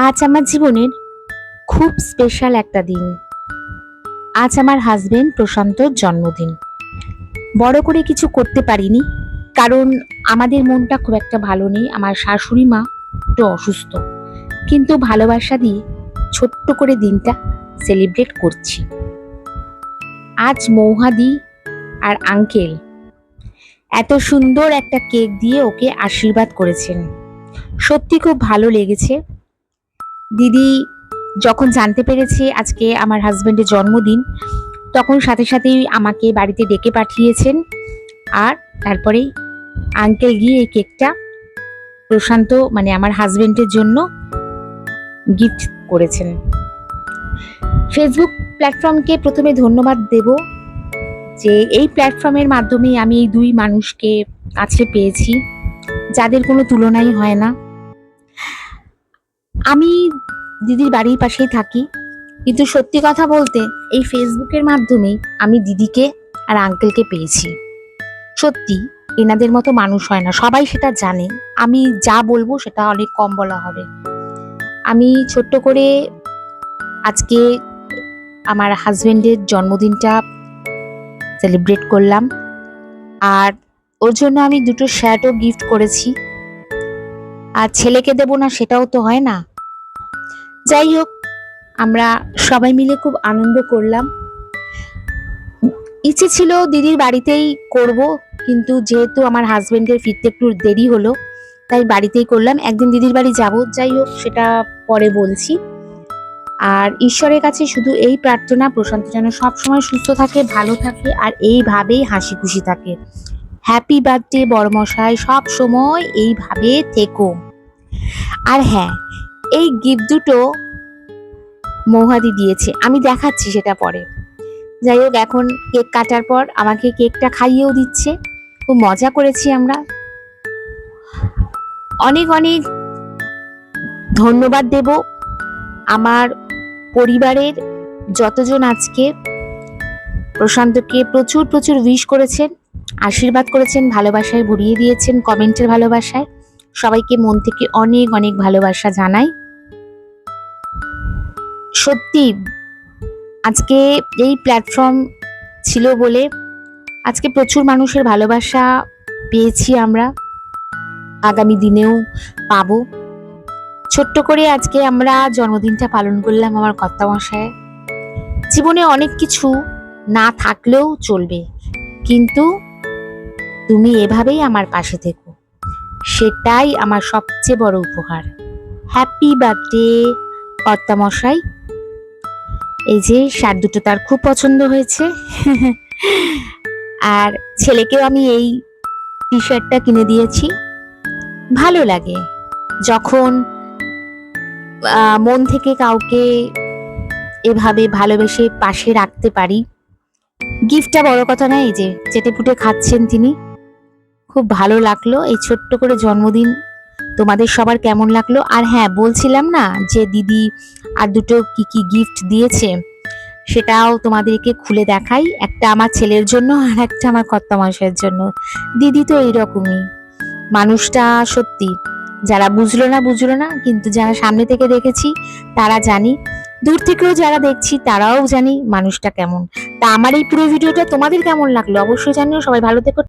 আজ আমার জীবনের খুব স্পেশাল একটা দিন। আজ আমার হাজবেন্ড প্রশান্তর জন্মদিন। বড় করে কিছু করতে পারিনি, কারণ আমাদের মনটা খুব একটা ভালো নেই। আমার শাশুড়ি মা একটু অসুস্থ, কিন্তু ভালোবাসা দিয়ে ছোট্ট করে দিনটা সেলিব্রেট করছি। আজ মৌহাদি আর আঙ্কেল এত সুন্দর একটা কেক দিয়ে ওকে আশীর্বাদ করেছেন। সত্যি খুব ভালো লেগেছে। দিদি যখন জানতে পেরেছে আজকে আমার হাজবেন্ডের জন্মদিন, তখন সাথে সাথেই আমাকে বাড়িতে ডেকে পাঠিয়েছেন। আর তারপরেই আঙ্কেল গিয়ে এই কেকটা প্রশান্ত মানে আমার হাজবেন্ডের জন্য গিফট করেছেন। ফেসবুক প্ল্যাটফর্মকে প্রথমে ধন্যবাদ দেব, যে এই প্ল্যাটফর্মের মাধ্যমে আমি এই দুই মানুষকে কাছে পেয়েছি, যাদের কোনো তুলনাই হয় না। আমি দিদির বাড়ির পাশেই থাকি, কিন্তু সত্যি কথা বলতে এই ফেসবুকের মাধ্যমেই আমি দিদিকে আর আঙ্কেলকে পেয়েছি। সত্যি এনাদের মতো মানুষ হয় না, সবাই সেটা জানে। আমি যা বলবো সেটা অনেক কম বলা হবে। আমি ছোট্ট করে আজকে আমার হাজবেন্ডের জন্মদিনটা সেলিব্রেট করলাম, আর ওর জন্য আমি দুটো শার্টও গিফট করেছি। আর ছেলেকে দেবো না সেটাও তো হয় না। যাই হোক, আমরা সবাই মিলে খুব আনন্দ করলাম। ইচ্ছে ছিল দিদির বাড়িতেই করব, কিন্তু যেহেতু আমার হাজবেন্ডের ফিরতে একটু দেরি হলো, তাই বাড়িতেই করলাম। একদিন দিদির বাড়ি যাব, যাই হোক সেটা পরে বলছি। আর ঈশ্বরের কাছে শুধু এই প্রার্থনা, প্রশান্ত যেন সবসময় সুস্থ থাকে, ভালো থাকে, আর এইভাবেই হাসি খুশি থাকে। হ্যাপি বার্থডে বড়মশাই, সব সময় এইভাবে থেকো। আর হ্যাঁ, এই গিফট দুটো মৌহাদি দিয়েছে, আমি দেখাচ্ছি সেটা পরে। যাই হোক, এখন কেক কাটার পর আমাকে কেকটা খাইয়েও দিচ্ছে। খুব মজা করেছি আমরা। অনেক অনেক ধন্যবাদ দেব আমার পরিবারের যতজন আজকে প্রশান্তকে প্রচুর প্রচুর উইশ করেছেন, আশীর্বাদ করেছেন, ভালোবাসায় ভরিয়ে দিয়েছেন, কমেন্টের ভালোবাসায়। সবাইকে মন থেকে অনেক অনেক ভালোবাসা জানাই। সত্যি আজকে এই প্ল্যাটফর্ম ছিল বলে আজকে প্রচুর মানুষের ভালোবাসা পেয়েছি আমরা, আগামী দিনেও পাবো। ছোট্ট করে আজকে আমরা জন্মদিনটা পালন করলাম আমার কর্তামশায়ের। জীবনে অনেক কিছু না থাকলেও চলবে, কিন্তু তুমি এভাবেই আমার পাশে থেকো, সেটাই আমার সবচেয়ে বড় উপহার। হ্যাপি বার্থডে কর্তামশাই। এই যে শার্ট দুটো তার খুব পছন্দ হয়েছে। আর ছেলেকেও আমি এই টি শার্টটা কিনে দিয়েছি। ভালো লাগে যখন মন থেকে কাউকে এভাবে ভালোবেসে পাশে রাখতে পারি। গিফটটা বড় কথা না, এই যে চেটে পুটে খাচ্ছেন তিনি, খুব ভালো লাগলো। এই ছোট্ট করে জন্মদিন তোমাদের সবার কেমন লাগলো? আর হ্যাঁ, বলছিলাম না যে দিদি আর দুটো কি কি গিফট দিয়েছে, সেটাও তোমাদেরকে খুলে দেখাই। একটা আমার ছেলের জন্য, আর একটা আমার কর্তামশাইয়ের জন্য। দিদি তো এইরকমই মানুষটা, সত্যি যারা বুঝলো না, কিন্তু যারা সামনে থেকে দেখেছি তারা জানি, দূর থেকেও যারা দেখছি তারাও জানি মানুষটা কেমন। তা আমার এই পুরো ভিডিওটা তোমাদের কেমন লাগলো অবশ্যই জানিও। সবাই ভালো থেকো।